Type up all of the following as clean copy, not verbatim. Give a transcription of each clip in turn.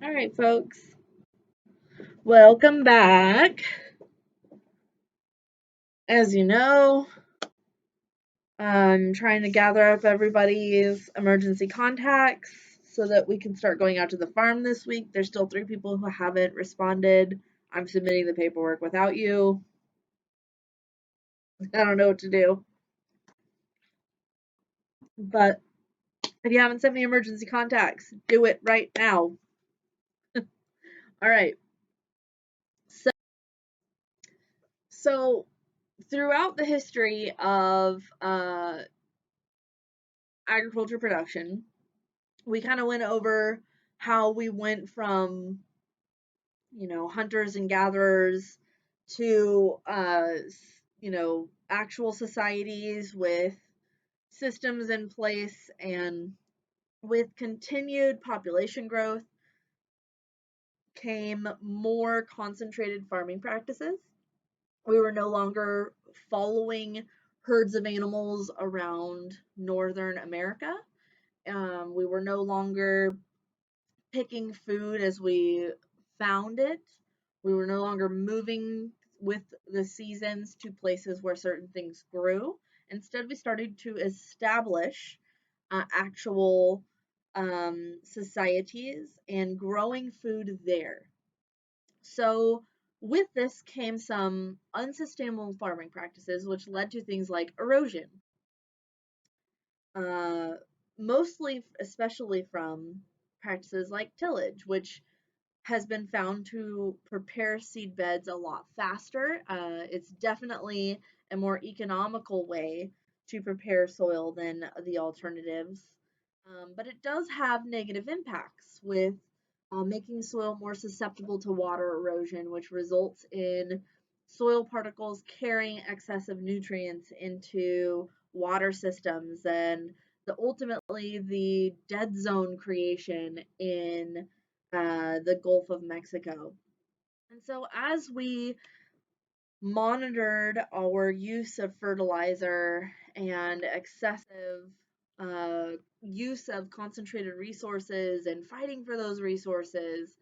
All right, folks, welcome back. As you know, I'm trying to gather up everybody's emergency contacts so that we can start going out to the farm this week. There's still 3 people who haven't responded. I'm submitting the paperwork without you. I don't know what to do. But if you haven't sent me emergency contacts, do it right now. All right. So throughout the history of agriculture production, we kind of went over how we went from hunters and gatherers to actual societies with systems in place, and with continued population growth came more concentrated farming practices. We were no longer following herds of animals around northern America. We were no longer picking food as we found it. We were no longer moving with the seasons to places where certain things grew. Instead, we started to establish actual societies and growing food there. So, with this came some unsustainable farming practices, which led to things like erosion, uh, mostly, especially from practices like tillage, which has been found to prepare seed beds a lot faster. It's definitely a more economical way to prepare soil than the alternatives, but it does have negative impacts with making soil more susceptible to water erosion, which results in soil particles carrying excessive nutrients into water systems and ultimately the dead zone creation in the Gulf of Mexico. And so, as we monitored our use of fertilizer and excessive use of concentrated resources and fighting for those resources,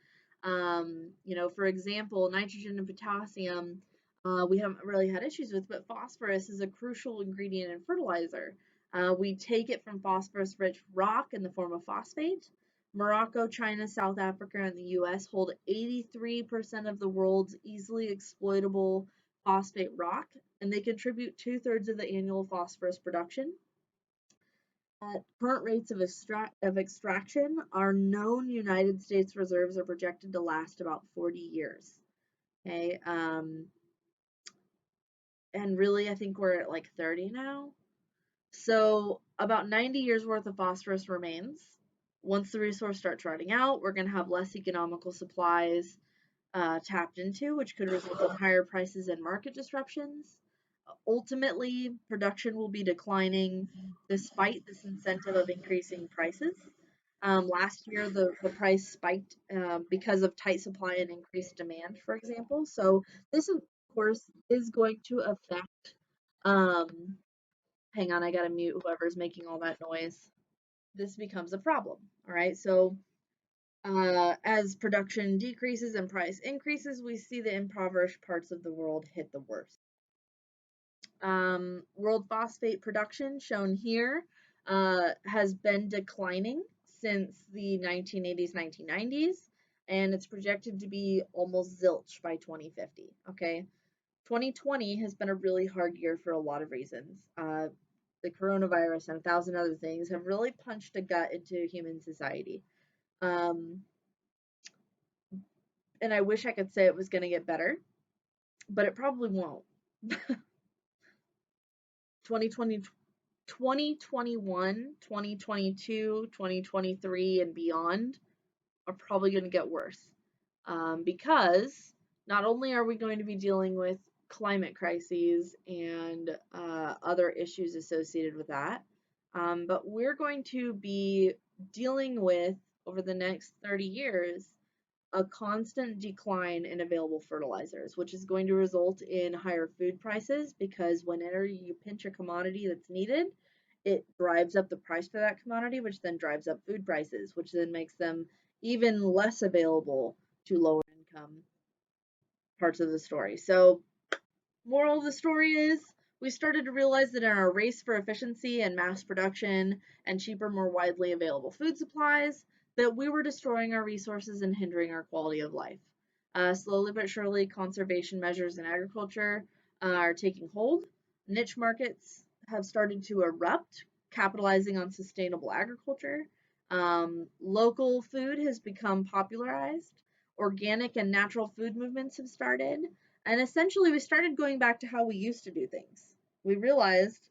for example, nitrogen and potassium, we haven't really had issues with, but phosphorus is a crucial ingredient in fertilizer. We take it from phosphorus rich rock in the form of phosphate. Morocco, China, South Africa, and the US hold 83% of the world's easily exploitable phosphate rock, and they contribute 2/3 of the annual phosphorus production. At current rates of extraction, our known United States reserves are projected to last about 40 years. Okay, and really, I think we're at like 30 now. So, about 90 years worth of phosphorus remains. Once the resource starts running out, we're going to have less economical supplies tapped into, which could result in higher prices and market disruptions. Ultimately, production will be declining despite this incentive of increasing prices. Last year, the price spiked because of tight supply and increased demand, for example. So, this, of course, is going to affect. Um, Hang on, I gotta mute whoever's making all that noise. This becomes a problem. All right, so as production decreases and price increases, we see the impoverished parts of the world hit the worst. World phosphate production, shown here, has been declining since the 1980s, 1990s, and it's projected to be almost zilch by 2050. Okay, 2020 has been a really hard year for a lot of reasons. The coronavirus and 1,000 other things have really punched a gut into human society. Um, and I wish I could say it was going to get better, but it probably won't. 2020, 2021, 2022, 2023, and beyond are probably going to get worse, because not only are we going to be dealing with climate crises and other issues associated with that, but we're going to be dealing with, over the next 30 years, a constant decline in available fertilizers, which is going to result in higher food prices because whenever you pinch a commodity that's needed, it drives up the price for that commodity, which then drives up food prices, which then makes them even less available to lower income parts of the story. So, moral of the story is we started to realize that in our race for efficiency and mass production and cheaper, more widely available food supplies, that we were destroying our resources and hindering our quality of life. Slowly but surely, conservation measures in agriculture are taking hold. Niche markets have started to erupt, capitalizing on sustainable agriculture. Local food has become popularized. Organic and natural food movements have started. And essentially, we started going back to how we used to do things. We realized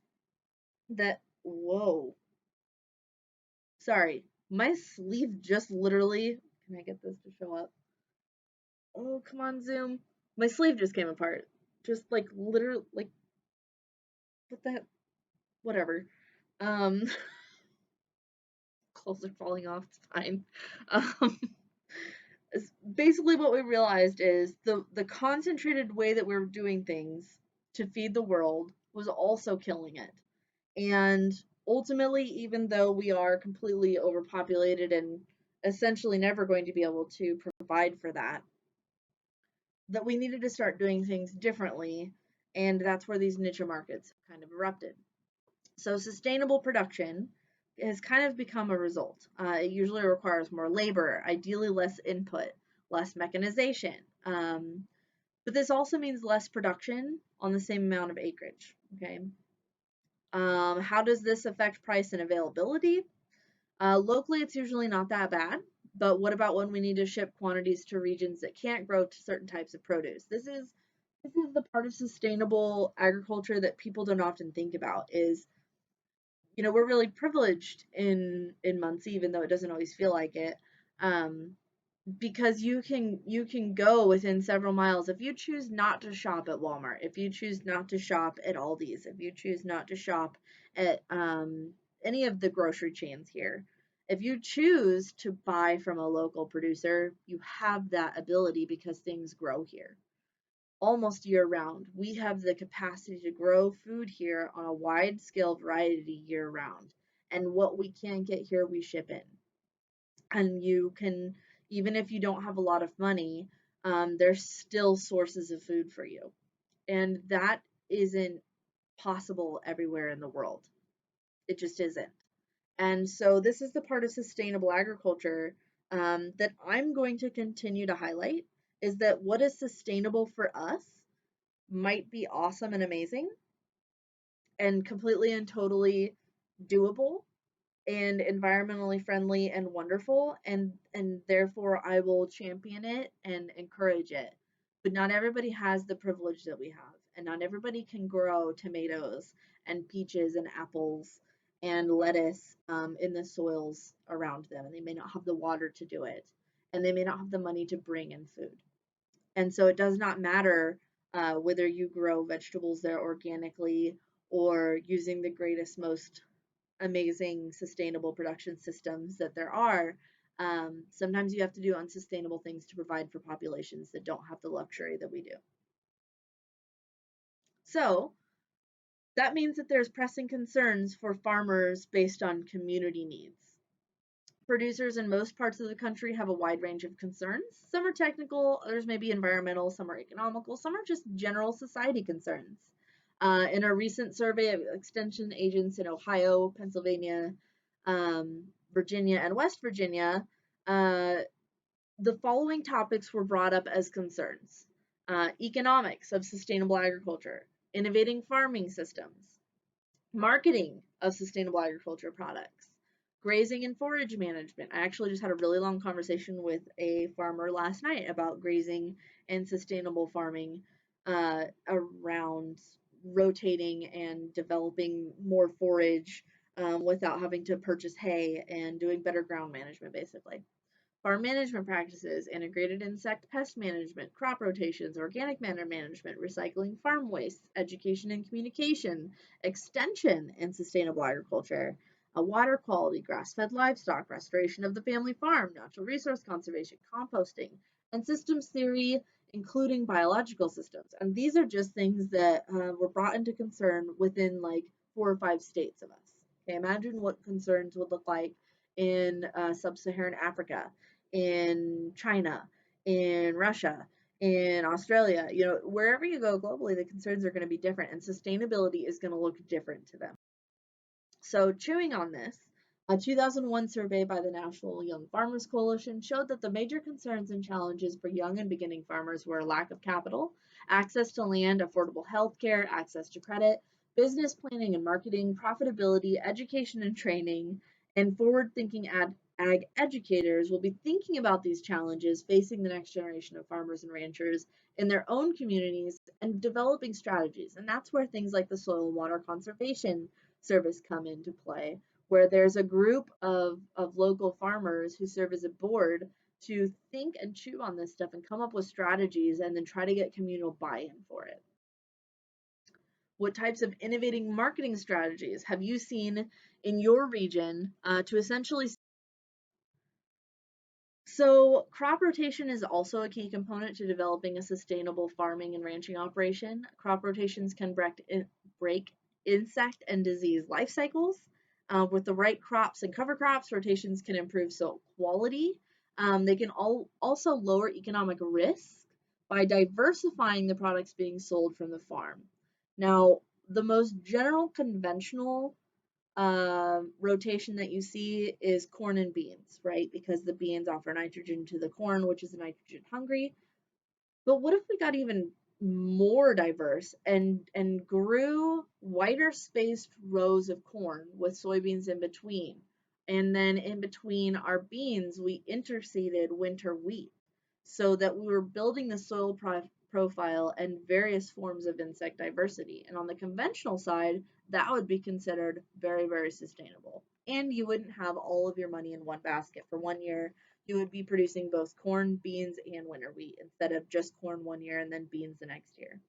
that, whoa, sorry, my sleeve just literally, can I get this to show up? Oh, come on, Zoom. My sleeve just came apart. Just like literally, like, what the heck? Whatever. Um, clothes are falling off. It's fine. Um, basically, what we realized is the concentrated way that we were doing things to feed the world was also killing it. And ultimately, even though we are completely overpopulated and essentially never going to be able to provide for that, that we needed to start doing things differently. And that's where these niche markets kind of erupted. So, sustainable production has kind of become a result. It usually requires more labor, ideally less input, less mechanization. But this also means less production on the same amount of acreage. Okay. How does this affect price and availability? Locally, it's usually not that bad. But what about when we need to ship quantities to regions that can't grow to certain types of produce? This is the part of sustainable agriculture that people don't often think about. Is we're really privileged in Muncie, even though it doesn't always feel like it. Um, because you can go within several miles if you choose not to shop at Walmart, if you choose not to shop at Aldi's, if you choose not to shop at any of the grocery chains here. If you choose to buy from a local producer, you have that ability because things grow here almost year round. We have the capacity to grow food here on a wide scale variety year round. And what we can get here, we ship in. And you can, even if you don't have a lot of money, there's still sources of food for you. And that isn't possible everywhere in the world. It just isn't. And so this is the part of sustainable agriculture that I'm going to continue to highlight is that what is sustainable for us might be awesome and amazing and completely and totally doable and environmentally friendly and wonderful, and therefore I will champion it and encourage it. But not everybody has the privilege that we have, and not everybody can grow tomatoes and peaches and apples and lettuce in the soils around them, and they may not have the water to do it, and they may not have the money to bring in food. And so it does not matter whether you grow vegetables there organically or using the greatest, most amazing sustainable production systems that there are. Sometimes you have to do unsustainable things to provide for populations that don't have the luxury that we do. So that means that there's pressing concerns for farmers based on community needs. Producers in most parts of the country have a wide range of concerns. Some are technical, others may be environmental, some are economical, some are just general society concerns. In a recent survey of extension agents in Ohio, Pennsylvania, Virginia, and West Virginia, the following topics were brought up as concerns. Economics of sustainable agriculture, innovating farming systems, marketing of sustainable agriculture products, grazing and forage management. I actually just had a really long conversation with a farmer last night about grazing and sustainable farming around rotating and developing more forage without having to purchase hay and doing better ground management, basically. Farm management practices, integrated insect pest management, crop rotations, organic matter management, recycling farm waste, education and communication, extension and sustainable agriculture, water quality, grass-fed livestock, restoration of the family farm, natural resource conservation, composting, and systems theory, including biological systems. And these are just things that were brought into concern within like 4 or 5 states of us. Okay, imagine what concerns would look like in sub-Saharan Africa, in China, in Russia, in Australia. You know, wherever you go globally, the concerns are going to be different, and sustainability is going to look different to them. So, chewing on this, a 2001 survey by the National Young Farmers Coalition showed that the major concerns and challenges for young and beginning farmers were lack of capital, access to land, affordable health care, access to credit, business planning and marketing, profitability, education and training, and forward thinking ag educators will be thinking about these challenges facing the next generation of farmers and ranchers in their own communities and developing strategies. And that's where things like the Soil and Water Conservation Service come into play, where there's a group of local farmers who serve as a board to think and chew on this stuff and come up with strategies and then try to get communal buy-in for it. What types of innovating marketing strategies have you seen in your region to essentially? So crop rotation is also a key component to developing a sustainable farming and ranching operation. Crop rotations can break insect and disease life cycles. With the right crops and cover crops, rotations can improve soil quality. They can also lower economic risk by diversifying the products being sold from the farm. Now, the most general conventional rotation that you see is corn and beans, right? Because the beans offer nitrogen to the corn, which is nitrogen hungry. But what if we got even more diverse and grew wider spaced rows of corn with soybeans in between? And then in between our beans, we interseeded winter wheat so that we were building the soil profile and various forms of insect diversity. And on the conventional side, that would be considered very, very sustainable. And you wouldn't have all of your money in one basket for 1 year. You would be producing both corn, beans, and winter wheat instead of just corn 1 year and then beans the next year.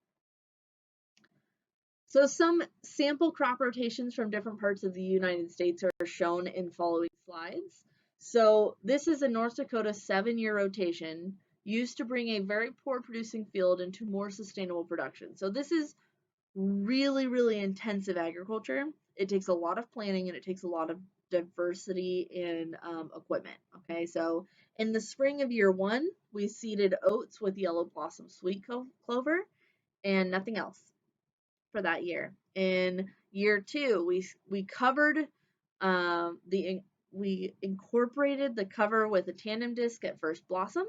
So some sample crop rotations from different parts of the United States are shown in following slides. So this is a North Dakota 7-year rotation used to bring a very poor producing field into more sustainable production. So this is really, really intensive agriculture. It takes a lot of planning and it takes a lot of diversity in equipment. Okay, so in the spring of year 1, we seeded oats with yellow blossom sweet clover and nothing else for that year. In year 2, we covered we incorporated the cover with a tandem disc at first blossom,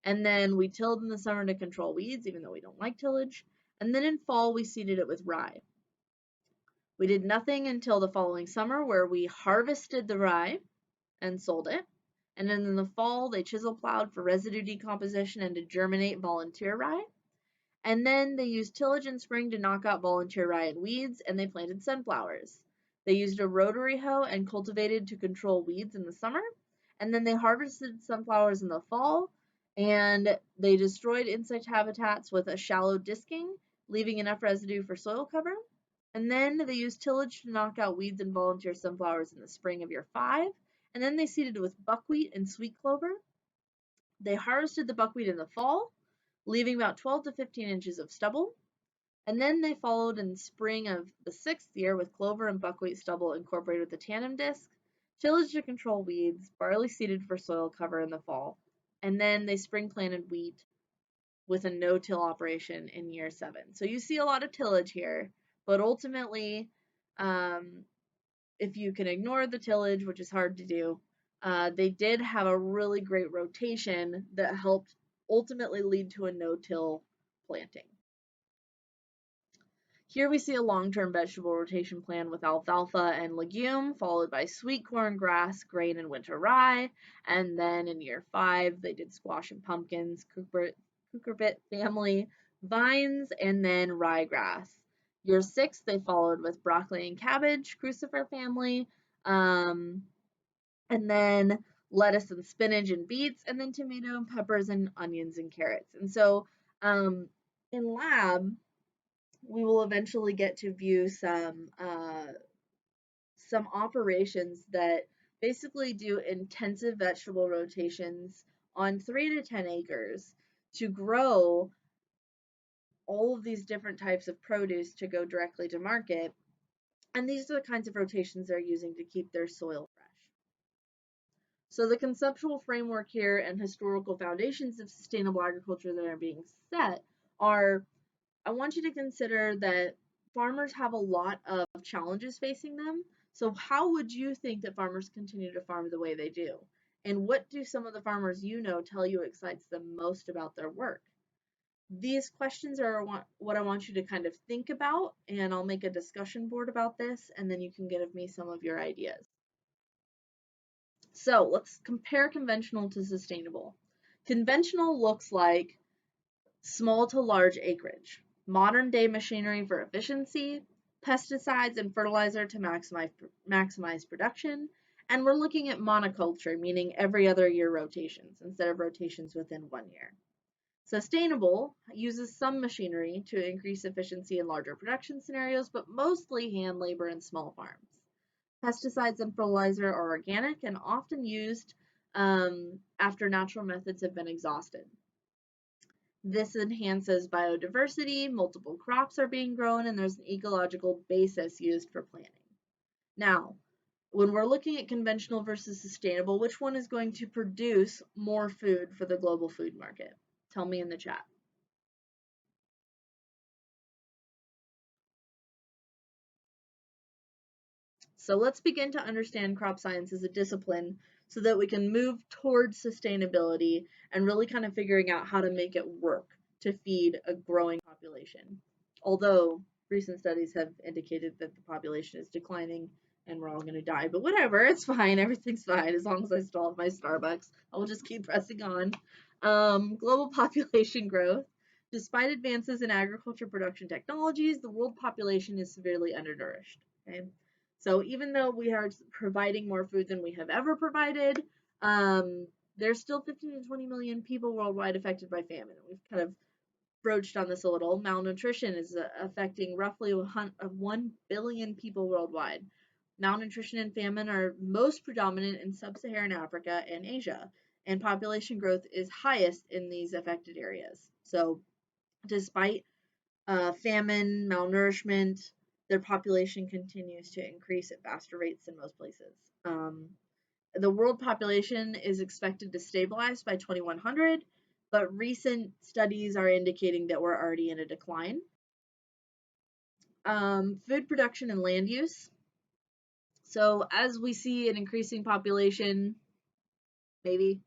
and then we tilled in the summer to control weeds, even though we don't like tillage. And then in fall, we seeded it with rye. We did nothing until the following summer, where we harvested the rye and sold it. And then in the fall, they chisel plowed for residue decomposition and to germinate volunteer rye. And then they used tillage in spring to knock out volunteer rye and weeds, and they planted sunflowers. They used a rotary hoe and cultivated to control weeds in the summer. And then they harvested sunflowers in the fall, and they destroyed insect habitats with a shallow disking, leaving enough residue for soil cover. And then they used tillage to knock out weeds and volunteer sunflowers in the spring of year 5. And then they seeded with buckwheat and sweet clover. They harvested the buckwheat in the fall, leaving about 12 to 15 inches of stubble. And then they followed in spring of the 6th year with clover and buckwheat stubble incorporated with the tandem disc, tillage to control weeds, barley seeded for soil cover in the fall. And then they spring planted wheat with a no-till operation in year 7. So you see a lot of tillage here, but ultimately, if you can ignore the tillage, which is hard to do, they did have a really great rotation that helped ultimately lead to a no-till planting. Here we see a long-term vegetable rotation plan with alfalfa and legume, followed by sweet corn, grass, grain, and winter rye. And then in year 5, they did squash and pumpkins, cucurbit family, vines, and then ryegrass. Year 6, they followed with broccoli and cabbage, crucifer family, and then lettuce and spinach and beets, and then tomato and peppers and onions and carrots. And so in lab, we will eventually get to view some operations that basically do intensive vegetable rotations on 3 to 10 acres to grow all of these different types of produce to go directly to market And these are the kinds of rotations they're using to keep their soil fresh. So the conceptual framework here and historical foundations of sustainable agriculture that are being set are, I want you to consider that farmers have a lot of challenges facing them. So how would you think that farmers continue to farm the way they do? And what do some of the farmers you know tell you excites them most about their work? These questions are what I want you to kind of think about, and I'll make a discussion board about this, and then you can give me some of your ideas. So let's compare conventional to sustainable. Conventional looks like small to large acreage, modern day machinery for efficiency, pesticides and fertilizer to maximize production, and we're looking at monoculture, meaning every other year rotations instead of rotations within 1 year. Sustainable uses some machinery to increase efficiency in larger production scenarios, but mostly hand labor and small farms. Pesticides and fertilizer are organic and often used after natural methods have been exhausted. This enhances biodiversity, multiple crops are being grown, and there's an ecological basis used for planting. Now, when we're looking at conventional versus sustainable, which one is going to produce more food for the global food market? Tell me in the chat. So let's begin to understand crop science as a discipline so that we can move towards sustainability and really kind of figuring out how to make it work to feed a growing population. Although recent studies have indicated that the population is declining and we're all going to die, but whatever, it's fine. Everything's fine as long as I still have my Starbucks. I'll just keep pressing on. Global population growth. Despite advances in agriculture production technologies, the world population is severely undernourished. Okay? So even though we are providing more food than we have ever provided, there's still 15 to 20 million people worldwide affected by famine. We've kind of broached on this a little. Malnutrition is affecting roughly 1 billion people worldwide. Malnutrition and famine are most predominant in sub-Saharan Africa and Asia, and population growth is highest in these affected areas. So despite famine, malnourishment, their population continues to increase at faster rates in most places. The world population is expected to stabilize by 2100, but recent studies are indicating that we're already in a decline. Food production and land use. So as we see an increasing population, maybe,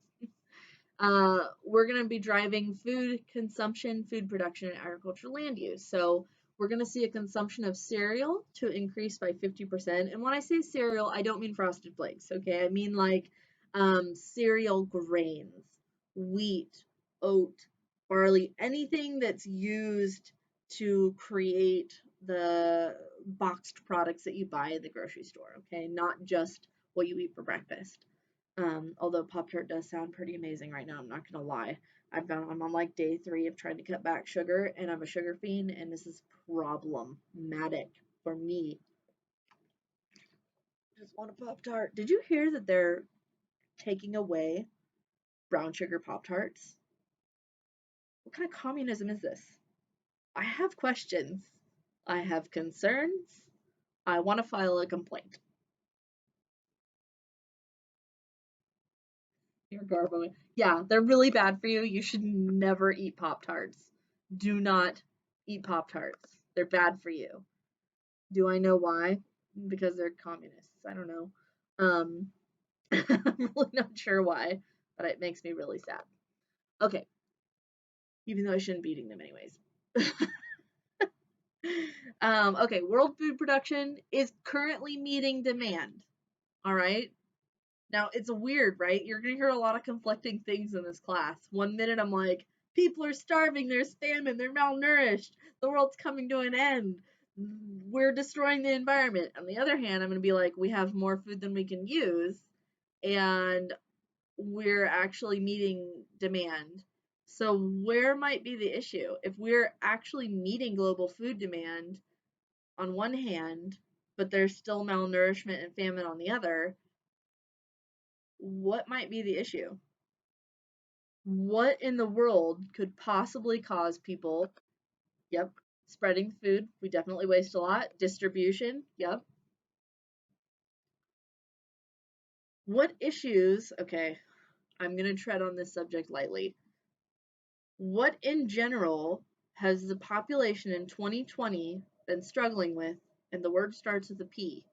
we're going to be driving food consumption, food production, and agricultural land use. So we're going to see a consumption of cereal to increase by 50%. And when I say cereal, I don't mean Frosted Flakes, okay? I mean like cereal grains, wheat, oat, barley, anything that's used to create the boxed products that you buy at the grocery store, okay? Not just what you eat for breakfast. Although Pop-Tart does sound pretty amazing right now, I'm not gonna lie. I'm on like day 3 of trying to cut back sugar, and I'm a sugar fiend, and this is problematic for me. Just want a Pop-Tart. Did you hear that they're taking away brown sugar Pop-Tarts? What kind of communism is this? I have questions. I have concerns. I want to file a complaint. Your Garbo. Yeah, they're really bad for you. You should never eat Pop-Tarts. Do not eat Pop-Tarts. They're bad for you. Do I know why? Because they're communists. I don't know. I'm really not sure why, but it makes me really sad. Okay. Even though I shouldn't be eating them anyways. Okay, world food production is currently meeting demand. All right. Now, it's weird, right? You're going to hear a lot of conflicting things in this class. One minute I'm like, people are starving, there's famine, they're malnourished, the world's coming to an end, we're destroying the environment. On the other hand, I'm going to be like, we have more food than we can use, and we're actually meeting demand. So, where might be the issue? If we're actually meeting global food demand on one hand, but there's still malnourishment and famine on the other, what might be the issue? What in the world could possibly cause people, yep, spreading food, we definitely waste a lot, distribution, yep, What issues, okay, I'm going to tread on this subject lightly. What in general has the population in 2020 been struggling with? And the word starts with a P.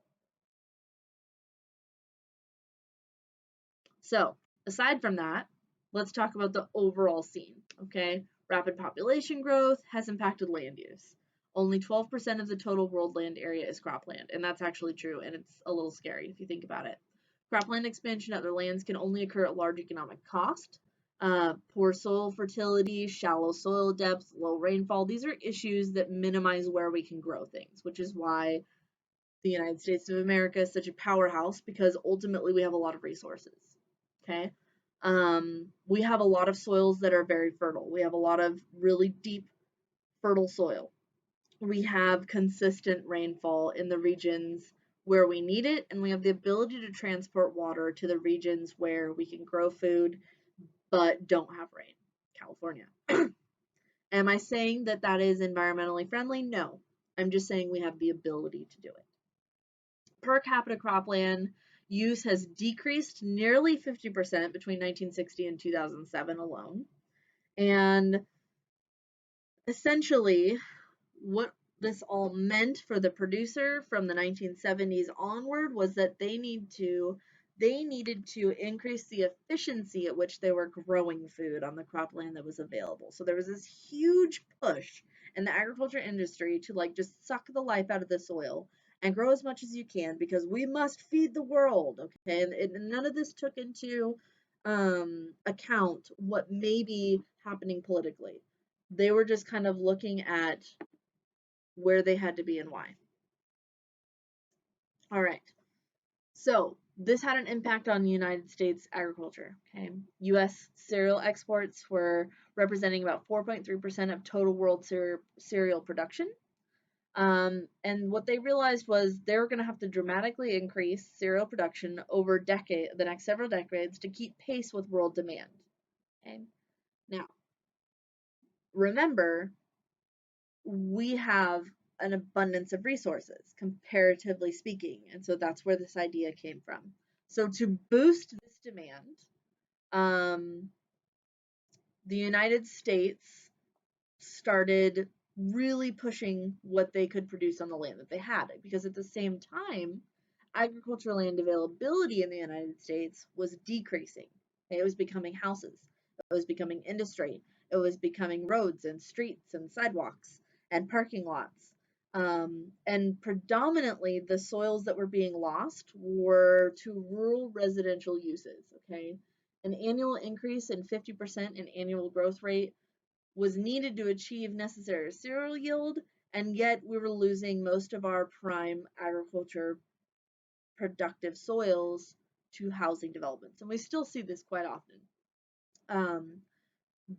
So, aside from that, let's talk about the overall scene, okay? Rapid population growth has impacted land use. Only 12% of the total world land area is cropland, and that's actually true, and it's a little scary if you think about it. Cropland expansion at other lands can only occur at large economic cost. Poor soil fertility, shallow soil depth, low rainfall, these are issues that minimize where we can grow things, which is why the United States of America is such a powerhouse, because ultimately we have a lot of resources. Okay. We have a lot of soils that are very fertile. We have a lot of really deep, fertile soil. We have consistent rainfall in the regions where we need it, and we have the ability to transport water to the regions where we can grow food but don't have rain. California. Am I saying that that is environmentally friendly? No. I'm just saying we have the ability to do it. Per capita cropland use has decreased nearly 50% between 1960 and 2007 alone. And essentially, what this all meant for the producer from the 1970s onward was that they needed to increase the efficiency at which they were growing food on the cropland that was available. So there was this huge push in the agriculture industry to like just suck the life out of the soil and grow as much as you can, because we must feed the world, okay? And none of this took into account what may be happening politically. They were just kind of looking at where they had to be and why. All right. So this had an impact on the United States agriculture. Okay. U.S. cereal exports were representing about 4.3% of total world cereal production. And what they realized was they were going to have to dramatically increase cereal production over the next several decades to keep pace with world demand. Okay. Now, remember, we have an abundance of resources, comparatively speaking. And so that's where this idea came from. So to boost this demand, the United States started really pushing what they could produce on the land that they had, because at the same time, agricultural land availability in the United States was decreasing. It was becoming houses, it was becoming industry, it was becoming roads and streets and sidewalks and parking lots. And predominantly, the soils that were being lost were to rural residential uses. Okay, an annual increase in 50% in annual growth rate was needed to achieve necessary cereal yield, and yet we were losing most of our prime agriculture productive soils to housing developments. And we still see this quite often.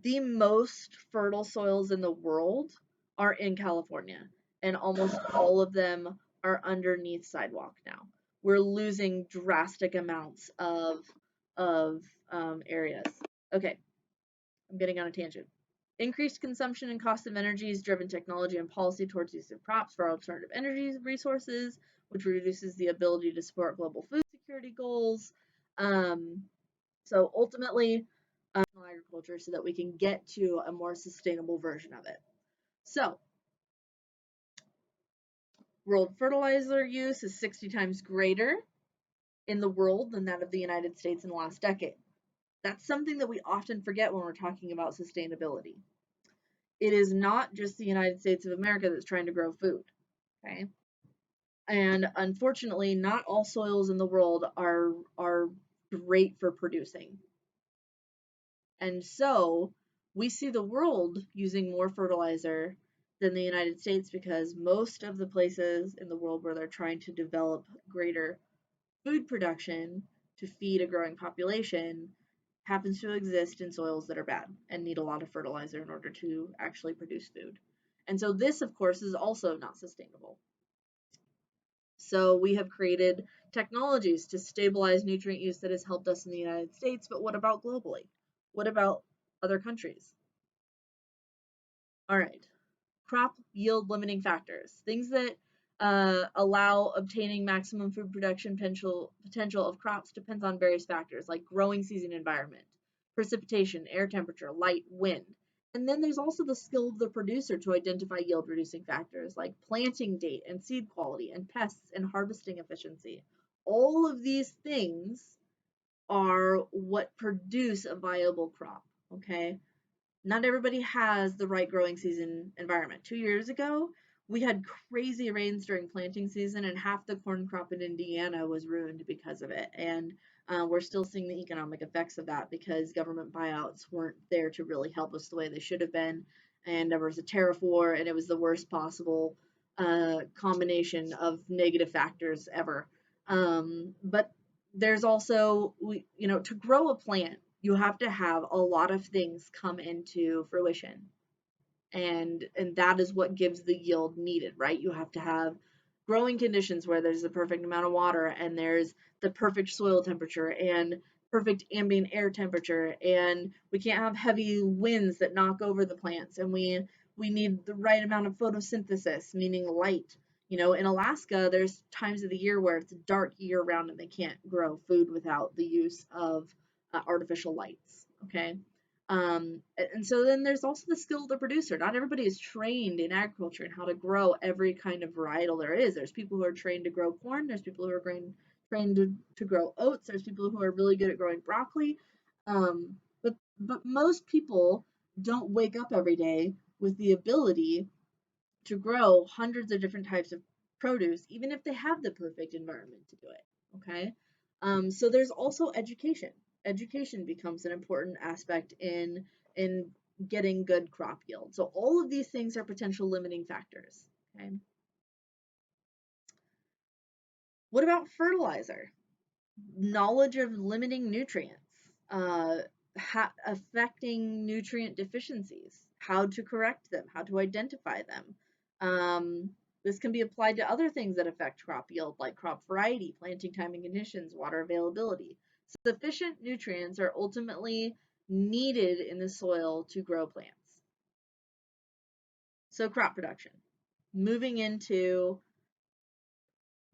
The most fertile soils in the world are in California, and almost all of them are underneath sidewalk now. We're losing drastic amounts of areas. Okay, I'm getting on a tangent. Increased consumption and cost of energy has driven technology and policy towards use of crops for alternative energy resources, which reduces the ability to support global food security goals. So ultimately, agriculture so that we can get to a more sustainable version of it. So, world fertilizer use is 60 times greater in the world than that of the United States in the last decade. That's something that we often forget when we're talking about sustainability. It is not just the United States of America that's trying to grow food, okay? And unfortunately, not all soils in the world are great for producing. And so we see the world using more fertilizer than the United States, because most of the places in the world where they're trying to develop greater food production to feed a growing population happens to exist in soils that are bad and need a lot of fertilizer in order to actually produce food. And so this, of course, is also not sustainable. So we have created technologies to stabilize nutrient use that has helped us in the United States, but what about globally? What about other countries? All right, crop yield limiting factors, things that allow obtaining maximum food production potential of crops depends on various factors like growing season environment, precipitation, air temperature, light, wind. And then there's also the skill of the producer to identify yield reducing factors like planting date and seed quality and pests and harvesting efficiency. All of these things are what produce a viable crop, okay? Not everybody has the right growing season environment. 2 years ago, we had crazy rains during planting season, and half the corn crop in Indiana was ruined because of it. And we're still seeing the economic effects of that because government buyouts weren't there to really help us the way they should have been. And there was a tariff war, and it was the worst possible combination of negative factors ever. But there's also, to grow a plant, you have to have a lot of things come into fruition, and that is what gives the yield needed, right? You have to have growing conditions where there's the perfect amount of water and there's the perfect soil temperature and perfect ambient air temperature, and we can't have heavy winds that knock over the plants, and we need the right amount of photosynthesis, meaning light. In Alaska, there's times of the year where it's dark year round and they can't grow food without the use of artificial lights. Okay. And so then there's also the skill of the producer. Not everybody is trained in agriculture and how to grow every kind of varietal there is. There's people who are trained to grow corn. There's people who are trained to grow oats. There's people who are really good at growing broccoli. But most people don't wake up every day with the ability to grow hundreds of different types of produce, even if they have the perfect environment to do it. Okay. So there's also education. Education becomes an important aspect in getting good crop yield. So all of these things are potential limiting factors. Okay. What about fertilizer? Knowledge of limiting nutrients, affecting nutrient deficiencies, how to correct them, how to identify them. This can be applied to other things that affect crop yield, like crop variety, planting timing conditions, water availability. Sufficient nutrients are ultimately needed in the soil to grow plants. So crop production. Moving into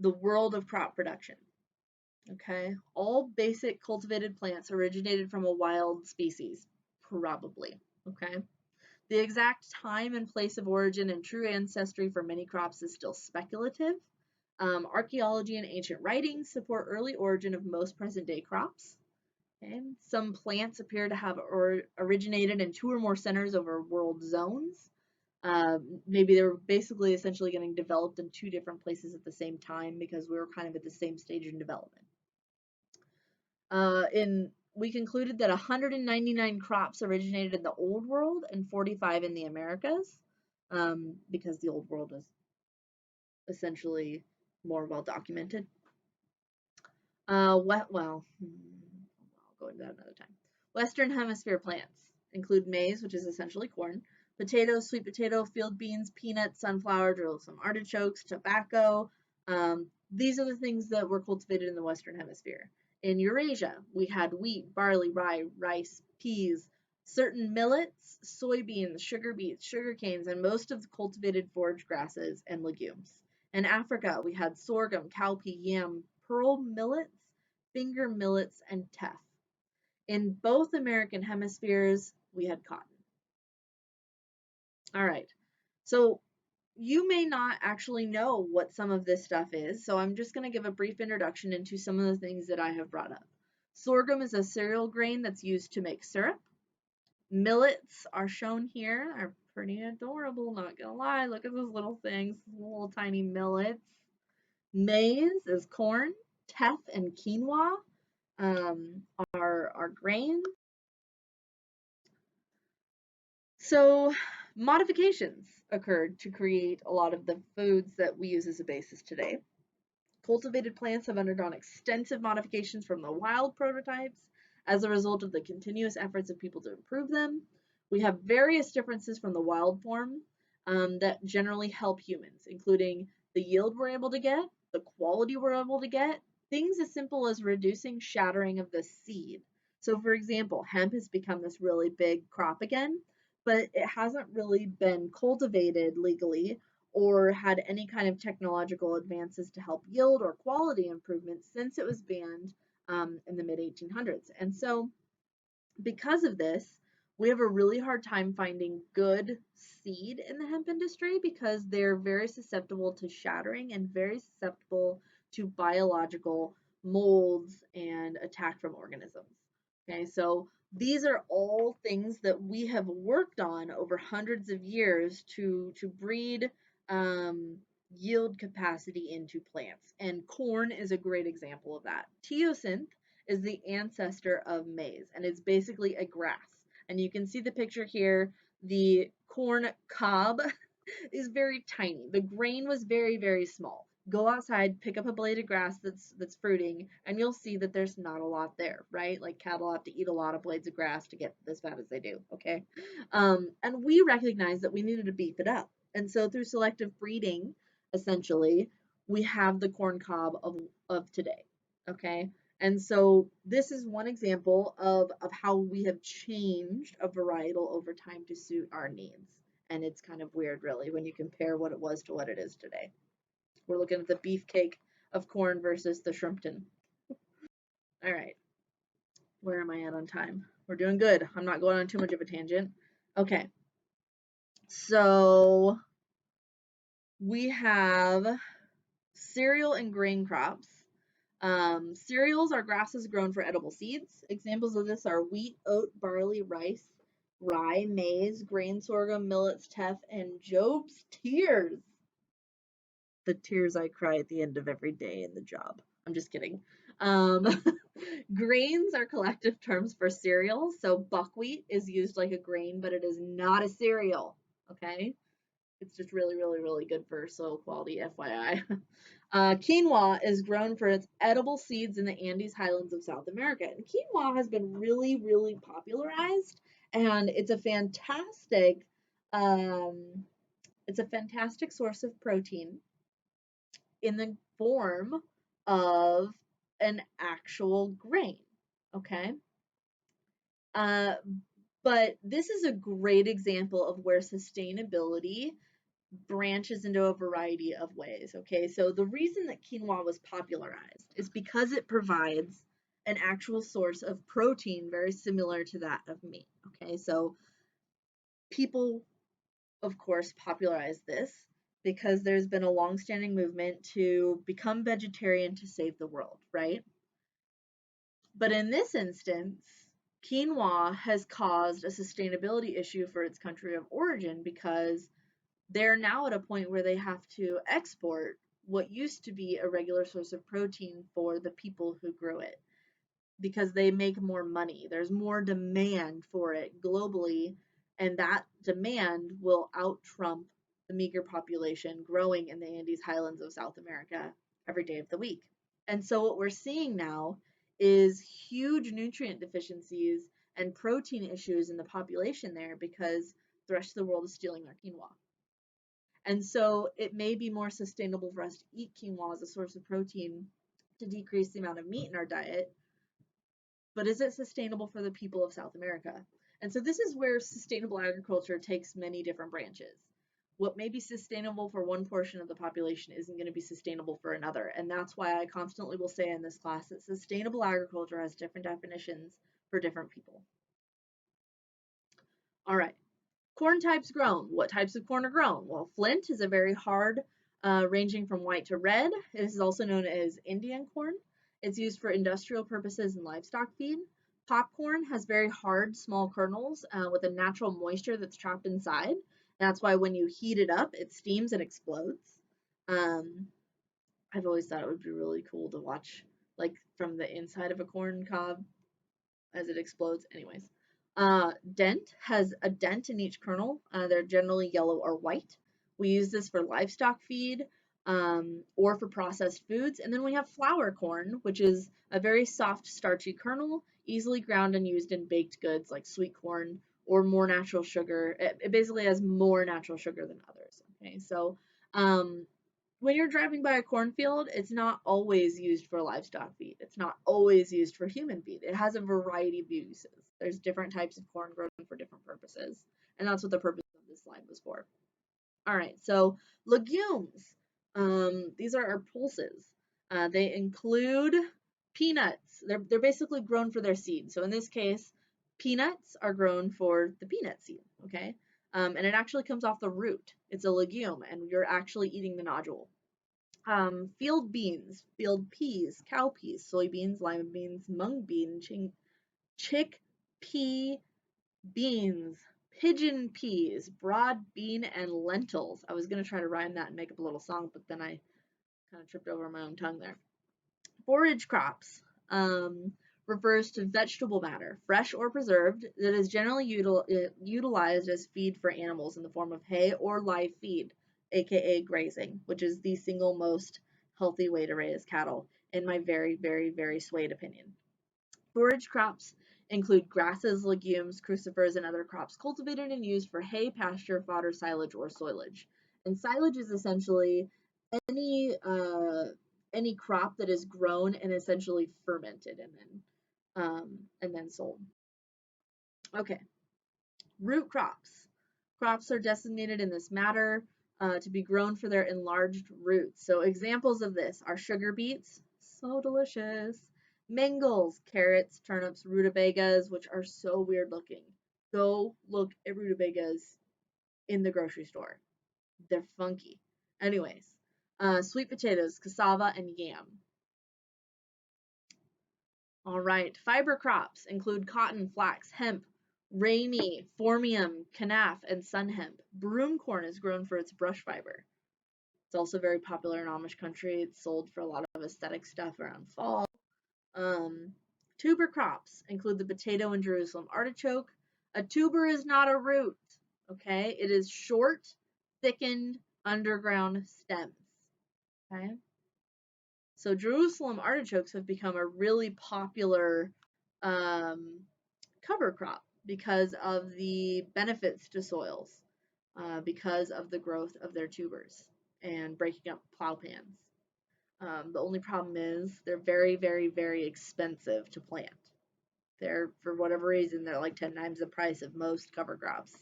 the world of crop production. Okay, all basic cultivated plants originated from a wild species, probably. Okay, the exact time and place of origin and true ancestry for many crops is still speculative. Archaeology and ancient writings support early origin of most present day crops. Okay, some plants appear to have originated in two or more centers over world zones. Maybe they were basically essentially getting developed in two different places at the same time because we were kind of at the same stage in development. We concluded that 199 crops originated in the Old World and 45 in the Americas, because the Old World is essentially more well documented. I'll go into that another time. Western Hemisphere plants include maize, which is essentially corn, potatoes, sweet potato, field beans, peanuts, sunflower, some artichokes, tobacco. These are the things that were cultivated in the Western Hemisphere. In Eurasia, we had wheat, barley, rye, rice, peas, certain millets, soybeans, sugar beets, sugar canes, and most of the cultivated forage grasses and legumes. In Africa, we had sorghum, cowpea, yam, pearl millets, finger millets, and teff. In both American hemispheres, we had cotton. All right, so you may not actually know what some of this stuff is, so I'm just going to give a brief introduction into some of the things that I have brought up. Sorghum is a cereal grain that's used to make syrup. Millets are shown here, are pretty adorable, not gonna lie. Look at those little things, little tiny millets. Maize is corn. Teff and quinoa are grains. So modifications occurred to create a lot of the foods that we use as a basis today. Cultivated plants have undergone extensive modifications from the wild prototypes as a result of the continuous efforts of people to improve them. We have various differences from the wild form that generally help humans, including the yield we're able to get, the quality we're able to get, things as simple as reducing shattering of the seed. So for example, hemp has become this really big crop again, but it hasn't really been cultivated legally or had any kind of technological advances to help yield or quality improvements since it was banned in the mid 1800s. And so, because of this, we have a really hard time finding good seed in the hemp industry because they're very susceptible to shattering and very susceptible to biological molds and attack from organisms. Okay, so these are all things that we have worked on over hundreds of years to breed yield capacity into plants. And corn is a great example of that. Teosynth is the ancestor of maize, and it's basically a grass. And you can see the picture here. The corn cob is very tiny. The grain was very, very small. Go outside, pick up a blade of grass that's fruiting, and you'll see that there's not a lot there, right? Like cattle have to eat a lot of blades of grass to get as fat as they do, okay? And we recognized that we needed to beef it up. And so through selective breeding, essentially, we have the corn cob of today, okay? And so this is one example of how we have changed a varietal over time to suit our needs. And it's kind of weird, really, when you compare what it was to what it is today. We're looking at the beefcake of corn versus the Shrimpton. All right, where am I at on time? We're doing good. I'm not going on too much of a tangent. Okay, so we have cereal and grain crops. Cereals are grasses grown for edible seeds. Examples of this are wheat, oat, barley, rice, rye, maize, grain sorghum, millets, teff, and Job's tears. The tears I cry at the end of every day in the job. I'm just kidding. Um, grains are collective terms for cereals. So buckwheat is used like a grain, but it is not a cereal. Okay. It's just really, really, really good for soil quality, FYI. Quinoa is grown for its edible seeds in the Andes highlands of South America. And quinoa has been really, really popularized, and um, it's a fantastic source of protein in the form of an actual grain. Okay. Uh, but this is a great example of where sustainability branches into a variety of ways. Okay, so the reason that quinoa was popularized is because it provides an actual source of protein very similar to that of meat. Okay, so people, of course, popularized this because there's been a long-standing movement to become vegetarian to save the world, right? But in this instance, quinoa has caused a sustainability issue for its country of origin because they're now at a point where they have to export what used to be a regular source of protein for the people who grew it because they make more money. There's more demand for it globally, and that demand will out trump the meager population growing in the Andes highlands of South America every day of the week. And so, what we're seeing now is huge nutrient deficiencies and protein issues in the population there because the rest of the world is stealing their quinoa. And so it may be more sustainable for us to eat quinoa as a source of protein to decrease the amount of meat in our diet, but is it sustainable for the people of South America? And so this is where sustainable agriculture takes many different branches. What may be sustainable for one portion of the population isn't going to be sustainable for another. And that's why I constantly will say in this class that sustainable agriculture has different definitions for different people. All right. Corn types grown. What types of corn are grown? Well, flint is a very hard, ranging from white to red. It is also known as Indian corn. It's used for industrial purposes and livestock feed. Popcorn has very hard, small kernels with a natural moisture that's trapped inside. That's why when you heat it up, it steams and explodes. Um, I've always thought it would be really cool to watch, like from the inside of a corn cob as it explodes. Anyways, dent has a dent in each kernel. They're generally yellow or white. We use this for livestock feed or for processed foods. And then we have flour corn, which is a very soft, starchy kernel, easily ground and used in baked goods like sweet corn or more natural sugar. It basically has more natural sugar than others. Okay, so when you're driving by a cornfield, it's not always used for livestock feed. It's not always used for human feed. It has a variety of uses. There's different types of corn grown for different purposes, and that's what the purpose of this slide was for. All right, so legumes. These are our pulses. They include peanuts. They're basically grown for their seed. So in this case, peanuts are grown for the peanut seed, okay? And it actually comes off the root. It's a legume, and you're actually eating the nodule. Field beans, field peas, cowpeas, soybeans, lima beans, mung bean, chickpea beans, pigeon peas, broad bean, and lentils. I was going to try to rhyme that and make up a little song, but then I kind of tripped over my own tongue there. Forage crops refers to vegetable matter, fresh or preserved, that is generally utilized as feed for animals in the form of hay or live feed, aka grazing, which is the single most healthy way to raise cattle, in my very, very, very swayed opinion. Forage crops include grasses, legumes, crucifers, and other crops cultivated and used for hay, pasture, fodder, silage, or soilage. And silage is essentially any any crop that is grown and essentially fermented and then sold. Okay, root crops. Crops are designated in this matter to be grown for their enlarged roots. So examples of this are sugar beets, so delicious, mangels, carrots, turnips, rutabagas, which are so weird looking. Go look at rutabagas in the grocery store. They're funky. Anyways, sweet potatoes, cassava, and yam. All right, fiber crops include cotton, flax, hemp, rami, phormium, kanaf, and sun hemp. Broomcorn is grown for its brush fiber. It's also very popular in Amish country. It's sold for a lot of aesthetic stuff around fall. Um, tuber crops include the potato and Jerusalem artichoke. A tuber is not a root, okay? It is short, thickened, underground stems, okay? So Jerusalem artichokes have become a really popular um, cover crop because of the benefits to soils, because of the growth of their tubers and breaking up plow pans. The only problem is they're very, very, very expensive to plant. They're, for whatever reason, they're like 10 times the price of most cover crops.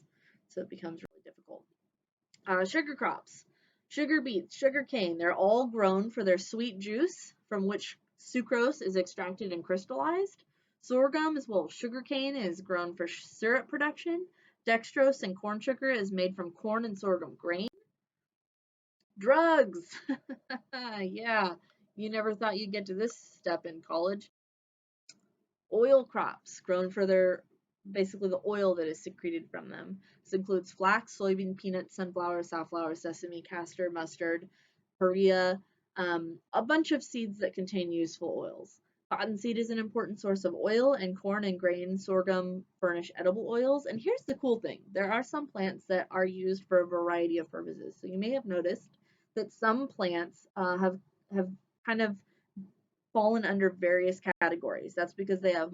So it becomes really difficult. Sugar crops. Sugar beets, sugar cane, they're all grown for their sweet juice from which sucrose is extracted and crystallized. Sorghum, as well as sugarcane, is grown for syrup production. Dextrose and corn sugar is made from corn and sorghum grain. Drugs! Yeah, you never thought you'd get to this step in college. Oil crops grown for their basically the oil that is secreted from them. This includes flax, soybean, peanuts, sunflower, safflower, sesame, castor, mustard, perea, a bunch of seeds that contain useful oils. Cottonseed is an important source of oil, and corn and grain sorghum furnish edible oils. And here's the cool thing: there are some plants that are used for a variety of purposes. So you may have noticed that some plants have kind of fallen under various categories. That's because they have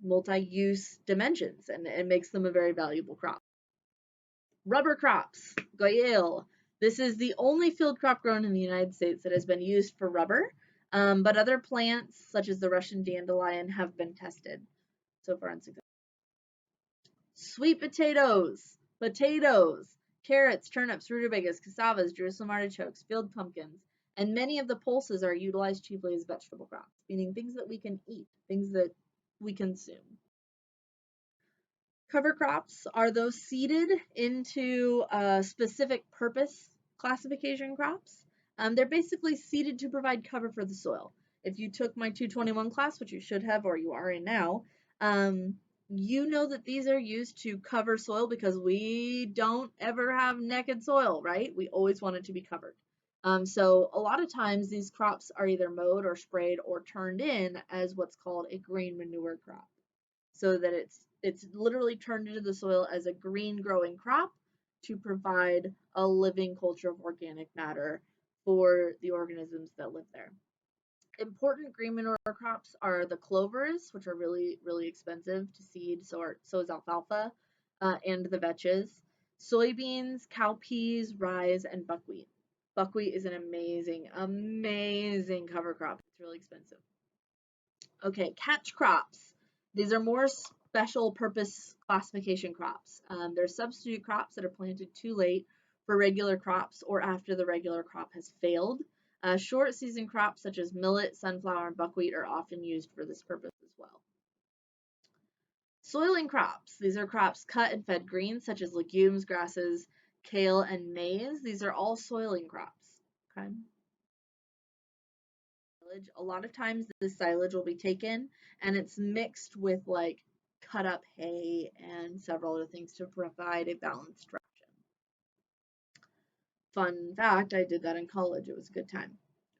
multi-use dimensions, and it makes them a very valuable crop. Rubber crops, goyelle. This is the only field crop grown in the United States that has been used for rubber, but other plants, such as the Russian dandelion, have been tested so far unsuccessfully. Sweet potatoes, carrots, turnips, rutabagas, cassavas, Jerusalem artichokes, field pumpkins, and many of the pulses are utilized chiefly as vegetable crops, meaning things that we can eat, things that we consume. Cover crops are those seeded into a specific purpose classification crops. They're basically seeded to provide cover for the soil. If you took my 221 class, which you should have or you are in now, you know that these are used to cover soil because we don't ever have naked soil, right? We always want it to be covered. So a lot of times these crops are either mowed or sprayed or turned in as what's called a green manure crop, so that it's literally turned into the soil as a green growing crop to provide a living culture of organic matter for the organisms that live there. Important green manure crops are the clovers, which are really, really expensive to seed, so is alfalfa, and the vetches, soybeans, cowpeas, rye, and buckwheat. Buckwheat is an amazing, amazing cover crop. It's really expensive. Okay, catch crops. These are more special purpose classification crops. They're substitute crops that are planted too late for regular crops or after the regular crop has failed. Short season crops such as millet, sunflower, and buckwheat are often used for this purpose as well. Soiling crops. These are crops cut and fed greens such as legumes, grasses, kale, and maize. These are all soiling crops. Okay. A lot of times this silage will be taken and it's mixed with like cut up hay and several other things to provide a balanced ration. Fun fact, I did that in college. It was a good time.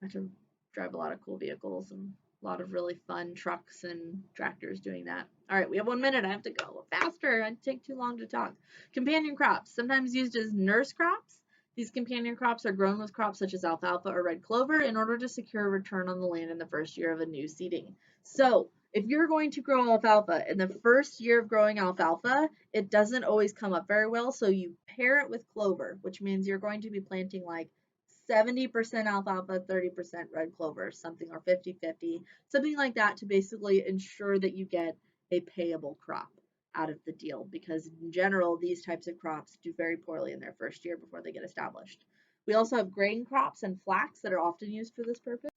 I had to drive a lot of cool vehicles and a lot of really fun trucks and tractors doing that. All right, we have 1 minute. I have to go faster. I'd take too long to talk. Companion crops, sometimes used as nurse crops. These companion crops are grown with crops such as alfalfa or red clover in order to secure a return on the land in the first year of a new seeding. So if you're going to grow alfalfa, in the first year of growing alfalfa, it doesn't always come up very well. So you pair it with clover, which means you're going to be planting like 70% alfalfa, 30% red clover, something, or 50-50, something like that, to basically ensure that you get a payable crop out of the deal, because in general, these types of crops do very poorly in their first year before they get established. We also have grain crops and flax that are often used for this purpose.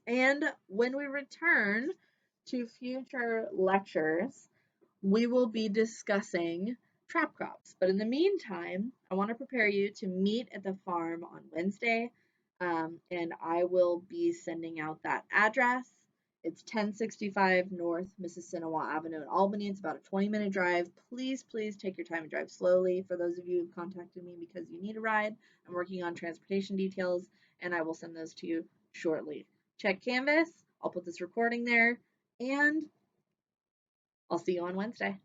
And when we return to future lectures, we will be discussing trap crops. But in the meantime, I want to prepare you to meet at the farm on Wednesday, and I will be sending out that address. It's 1065 North Mississinewa Avenue in Albany. It's about a 20-minute drive. Please, please take your time and drive slowly. For those of you who've contacted me because you need a ride, I'm working on transportation details, and I will send those to you shortly. Check Canvas. I'll put this recording there, and I'll see you on Wednesday.